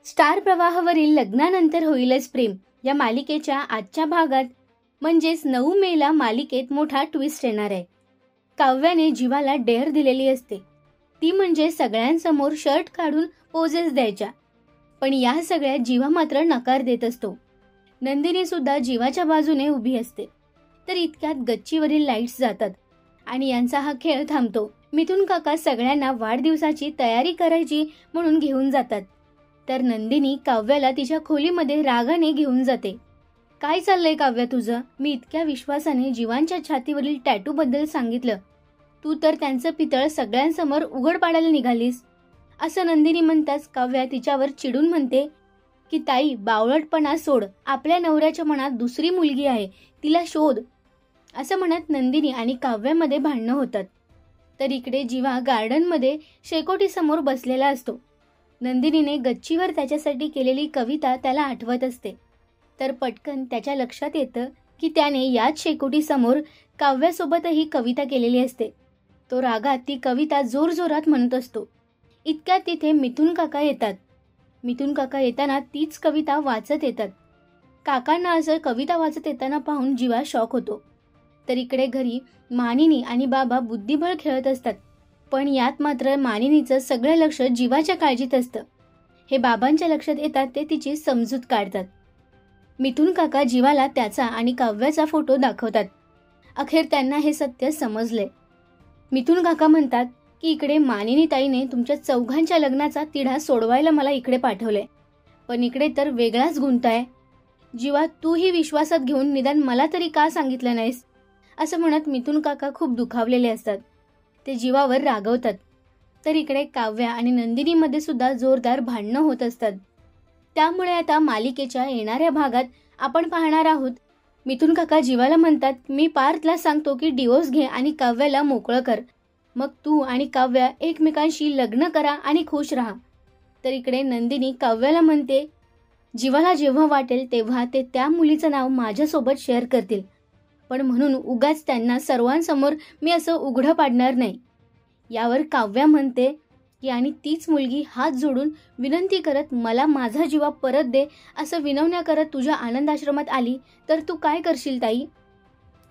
Star प्रवाहावरील लग्नानंतर होईलच प्रेम या मालिकेच्या आजच्या भागात म्हणजेच 9 मेला मालिकेत मोठा ट्विस्ट येणार आहे। काव्याने जीवाला डेअर दिलेली असते, ती म्हणजे सगळ्यांसमोर शर्ट काढून पोजेस द्यायच्या, पण या सगळ्यात जीवा मात्र नकार देत असतो। नंदिनी सुद्धा जीवाच्या बाजूने उभी असते, तर इतक्यात गच्चीवरील लाईट्स जातात आणि यांचा हा खेळ थांबतो। मिथुन काका सगळ्यांना वाढदिवसाची तयारी करायची म्हणून घेऊन जातात, तर नंदिनी काव्याला तिच्या खोलीमध्ये रागाने घेऊन जाते। काय चाललंय काव्या तुझं? मी इतक्या विश्वासाने जीवांच्या छातीवरील टॅटू बद्दल सांगितलं, तू तर त्यांचं पितळ सगळ्यांसमोर उघड पाडायला निघालीस, असं नंदिनी म्हणताच काव्या तिच्यावर चिडून म्हणते की ताई, बावळटपणा सोड, आपल्या नवऱ्याच्या मनात दुसरी मुलगी आहे, तिला शोध, असं म्हणत नंदिनी आणि काव्यामध्ये भांडणं होतात। तर इकडे जीवा गार्डनमध्ये शेकोटी समोर बसलेला असतो। नंदिनीने गच्चीवर त्याच्यासाठी केलेली कविता त्याला आठवत असते, तर पटकन त्याच्या लक्षात येतं की त्याने याच शेकोटी समोर काव्यासोबतही कविता केलेली असते। तो रागात ती कविता जोरजोरात म्हणत असतो। इतक्यात तिथे मिथुन काका येतात। मिथुन काका येताना तीच कविता वाचत येतात। काकांना असं कविता वाचत येताना पाहून जीवा शॉक होतो। तर इकडे घरी मानिनी आणि बाबा बुद्धिबळ खेळत असतात, पण यात मात्र मानिनीचं सगळं लक्ष जीवाच्या काळजीत असतं। हे बाबांच्या लक्षात येतात ते तिची समजूत काढतात। मिथुन काका जीवाला त्याचा आणि काव्याचा फोटो दाखवतात। अखेर त्यांना हे सत्य समजले। मिथुन काका म्हणतात की इकडे मानिनी ताईने तुमच्या चौघांच्या लग्नाचा तिढा सोडवायला मला इकडे पाठवले, पण इकडे तर वेगळाच गुंताय। जीवा, तूही विश्वासात घेऊन निदान मला तरी का सांगितलं नाहीस, असं म्हणत मिथुन काका खूप दुखावलेले असतात। ते जीवावर रागवतात। तर इकडे काव्या आणि नंदिनीमध्ये सुद्धा जोरदार भांडणं होत असतात। त्यामुळे आता मालिकेच्या येणाऱ्या भागात आपण पाहणार आहोत, मिथुन काका जीवाला म्हणतात, मी पार्थला सांगतो की डिवोर्स घे आणि काव्याला मोकळं कर, मग तू आणि काव्या एकमेकांशी लग्न करा आणि खुश राहा। तर इकडे नंदिनी काव्याला म्हणते, जीवाला जेव्हा वाटेल तेव्हा ते त्या मुलीचं नाव माझ्यासोबत शेअर करतील, पण म्हणून उगाच त्यांना सर्वांसमोर मी असं उघडं पाडणार नाही। यावर काव्या म्हणते की आणि तीच मुलगी हात जोडून विनंती करत मला माझा जीवा परत दे असं विनवण्या करत तुझ्या आनंदाश्रमात आली तर तू काय करशील ताई?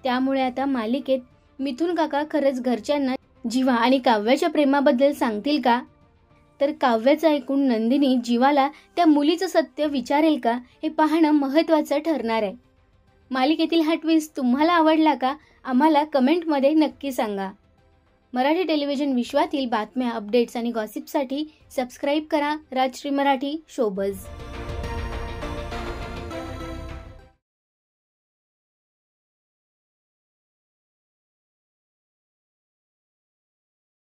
त्यामुळे आता मालिकेत मिथुन काका खरंच घरच्यांना जीवा आणि काव्याच्या प्रेमाबद्दल सांगतील का? तर काव्याचं ऐकून नंदिनी जीवाला त्या मुलीचं सत्य विचारेल का, हे पाहणं महत्त्वाचं ठरणार आहे। मालिकेतील हा ट्विस्ट तुम्हाला आवडला का? आम्हाला कमेंटमध्ये नक्की सांगा। मराठी टेलिव्हिजन विश्वातील बातम्या, अपडेट्स आणि गॉसिपसाठी सबस्क्राईब करा राजश्री मराठी शोबज।